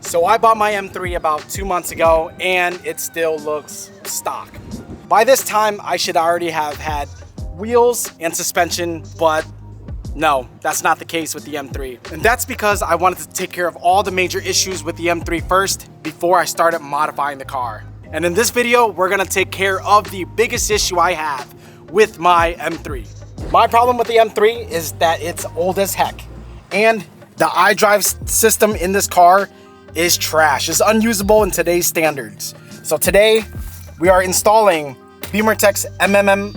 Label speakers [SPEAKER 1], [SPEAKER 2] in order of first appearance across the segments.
[SPEAKER 1] So I bought my M3 about 2 months ago and it still looks stock. By this time, I should already have had wheels and suspension, but no, that's not the case with the M3. And that's because I wanted to take care of all the major issues with the M3 first before I started modifying the car. And in this video, we're gonna take care of the biggest issue I have with my M3. My problem with the M3 is that it's old as heck. And the iDrive system in this car is trash. It's unusable in today's standards. So today, we are installing BimmerTech's MMI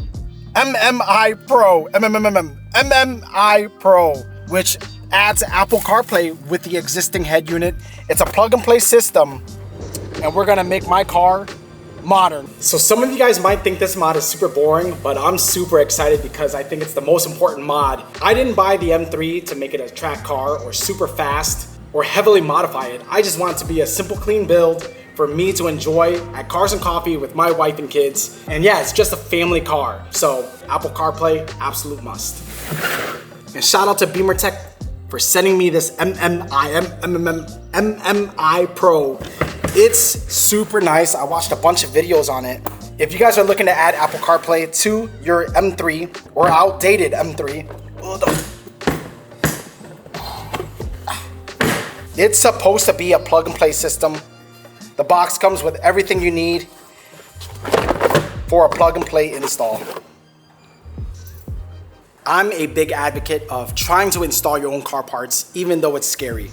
[SPEAKER 1] Pro, which adds Apple CarPlay with the existing head unit. It's a plug-and-play system, and we're gonna make my car modern. So some of you guys might think this mod is super boring, but I'm super excited because I think it's the most important mod. I didn't buy the M3 to make it a track car or super fast or heavily modify it. I just want it to be a simple, clean build for me to enjoy at Cars and Coffee with my wife and kids. And yeah, it's just a family car. So Apple CarPlay, absolute must. And shout out to BimmerTech for sending me this MMI Pro. It's super nice. I watched a bunch of videos on it. If you guys are looking to add Apple CarPlay to your M3 or outdated M3, it's supposed to be a plug and play system. The box comes with everything you need for a plug and play install. I'm a big advocate of trying to install your own car parts, even though it's scary.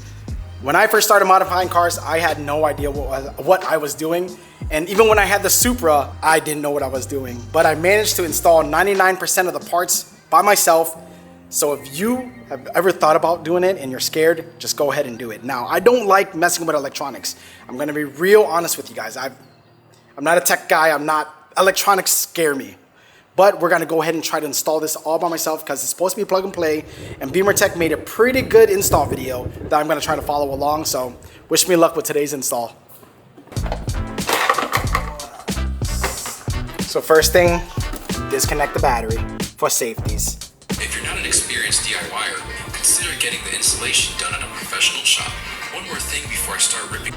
[SPEAKER 1] When I first started modifying cars, I had no idea what I was doing. And even when I had the Supra, I didn't know what I was doing. But I managed to install 99% of the parts by myself. So if you have ever thought about doing it and you're scared, just go ahead and do it. Now, I don't like messing with electronics. I'm gonna be real honest with you guys. I'm not a tech guy, electronics scare me. But we're gonna go ahead and try to install this all by myself because it's supposed to be plug and play. And BimmerTech made a pretty good install video that I'm gonna try to follow along. So wish me luck with today's install. So first thing, disconnect the battery for safeties.
[SPEAKER 2] If you're not an experienced DIYer, consider getting the installation done at a professional shop. One more thing before I start ripping.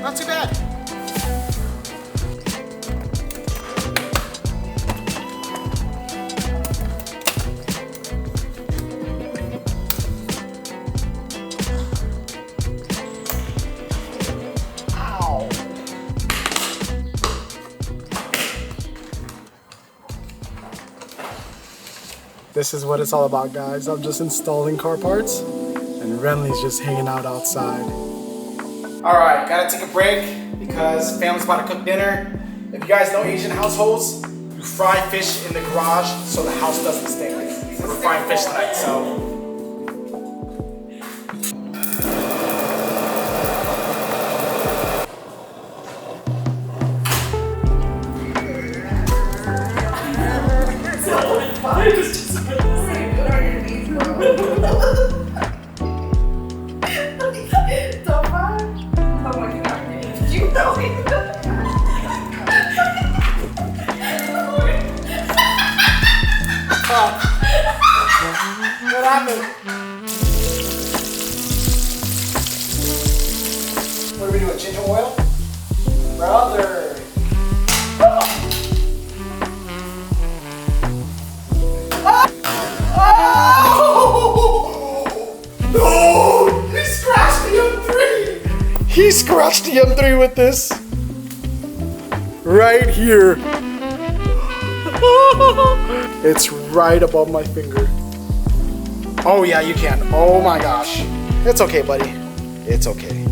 [SPEAKER 1] Not too bad. Ow. This is what it's all about, guys. I'm just installing car parts and Renly's just hanging out outside. All right, gotta take a break because family's about to cook dinner. If you guys know Asian households, you fry fish in the garage so the house doesn't stink. We're frying fish tonight, so. What happened? What are we doing? Ginger oil? Brother. Oh! No! He scratched the M3! He scratched the M3 with this. Right here. It's right above my finger. Oh yeah, you can. Oh my gosh. It's okay, buddy. It's okay.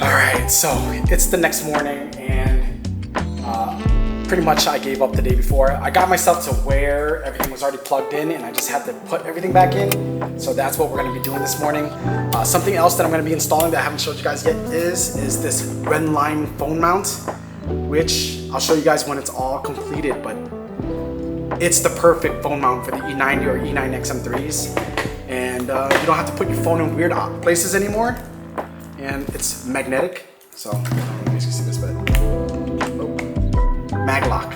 [SPEAKER 1] All right, so it's the next morning and pretty much I gave up the day before. I got myself to where everything was already plugged in and I just had to put everything back in. So that's what we're gonna be doing this morning. Something else that I'm gonna be installing that I haven't showed you guys yet is this Redline phone mount, which I'll show you guys when it's all completed, but it's the perfect phone mount for the E90 or E90 M3s. And you don't have to put your phone in weird places anymore. And it's magnetic. So, let me see this bit. Mag lock.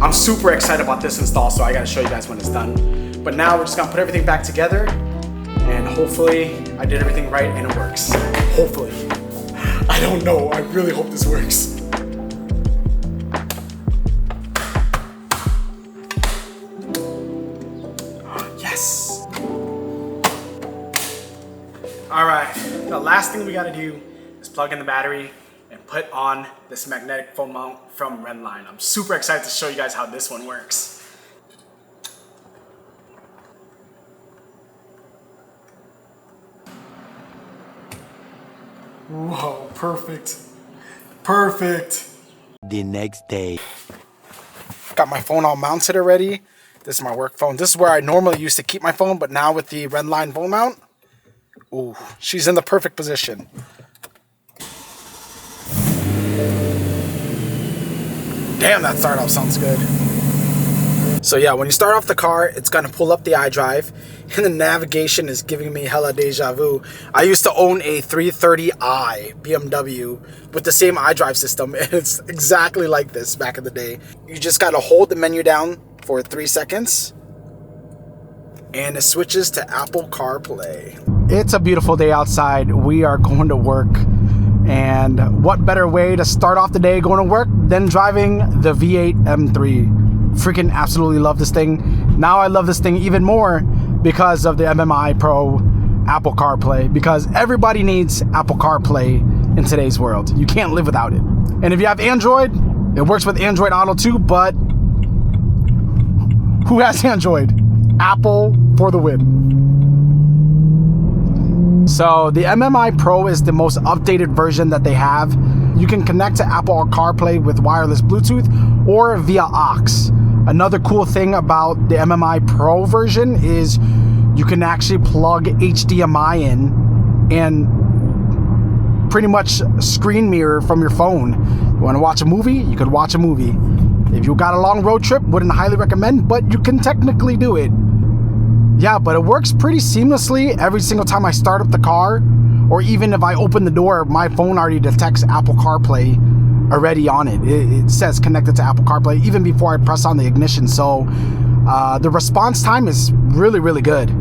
[SPEAKER 1] I'm super excited about this install, so I gotta show you guys when it's done. But now we're just gonna put everything back together, and hopefully I did everything right and it works. Hopefully. I don't know, I really hope this works. Yes. All right, the last thing we gotta do is plug in the battery and put on this magnetic phone mount from Redline. I'm super excited to show you guys how this one works. Whoa, perfect. Perfect.
[SPEAKER 3] The next day.
[SPEAKER 1] Got my phone all mounted already. This is my work phone. This is where I normally used to keep my phone, but now with the Redline phone mount, ooh, she's in the perfect position. Damn, that startup sounds good. So yeah, when you start off the car, it's gonna pull up the iDrive, and the navigation is giving me hella deja vu. I used to own a 330i BMW with the same iDrive system, and it's exactly like this back in the day. You just gotta hold the menu down for 3 seconds, and it switches to Apple CarPlay. It's a beautiful day outside. We are going to work. And what better way to start off the day going to work than driving the V8 M3. Freaking absolutely love this thing. Now I love this thing even more because of the MMI Pro Apple CarPlay, because everybody needs Apple CarPlay in today's world. You can't live without it. And if you have Android, it works with Android Auto too, but who has Android? Apple for the win. So the MMI Pro is the most updated version that they have. You can connect to Apple CarPlay with wireless Bluetooth or via aux. Another cool thing about the MMI Pro version is you can actually plug HDMI in and pretty much screen mirror from your phone. You want to watch a movie? You could watch a movie. If you got a long road trip, wouldn't highly recommend, but you can technically do it. Yeah, but it works pretty seamlessly every single time I start up the car, or even if I open the door, my phone already detects Apple CarPlay already on it. It says connected to Apple CarPlay even before I press on the ignition. So the response time is really, really good.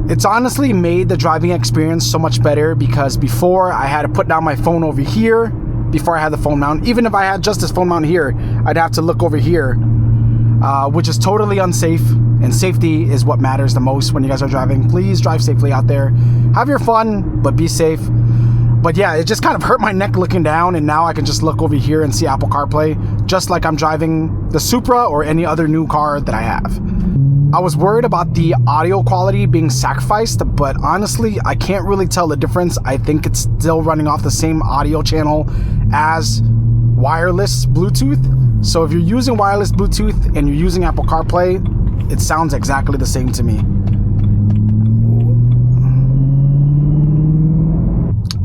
[SPEAKER 1] It's honestly made the driving experience so much better, because before I had to put down my phone over here before I had the phone mount. Even if I had just this phone mount here, I'd have to look over here, which is totally unsafe. And safety is what matters the most when you guys are driving. Please drive safely out there. Have your fun, but be safe. But yeah, it just kind of hurt my neck looking down, and now I can just look over here and see Apple CarPlay, just like I'm driving the Supra or any other new car that I have. I was worried about the audio quality being sacrificed, but honestly, I can't really tell the difference. I think it's still running off the same audio channel as wireless Bluetooth. So if you're using wireless Bluetooth and you're using Apple CarPlay, it sounds exactly the same to me.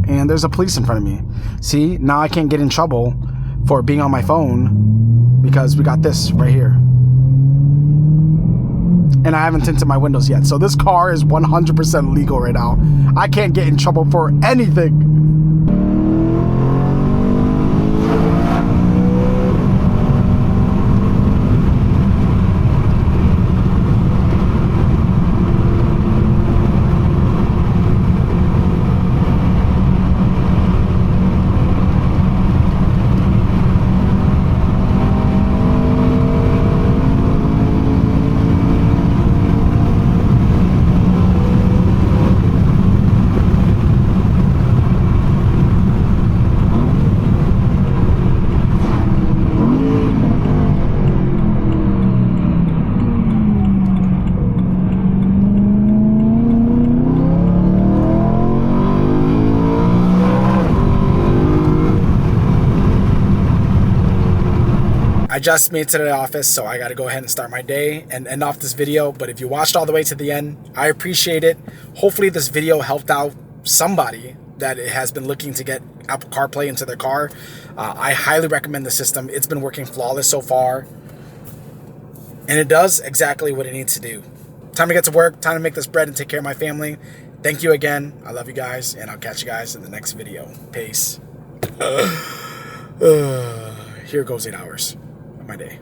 [SPEAKER 1] And there's a police in front of me. See, now I can't get in trouble for being on my phone because we got this right here. And I haven't tinted my windows yet. So this car is 100% legal right now. I can't get in trouble for anything. I just made it to the office, so I got to go ahead and start my day and end off this video. But if you watched all the way to the end, I appreciate it. Hopefully this video helped out somebody that has been looking to get Apple CarPlay into their car. I highly recommend the system. It's been working flawless so far. And it does exactly what it needs to do. Time to get to work. Time to make this bread and take care of my family. Thank you again. I love you guys, and I'll catch you guys in the next video. Peace. Here goes 8 hours of my day.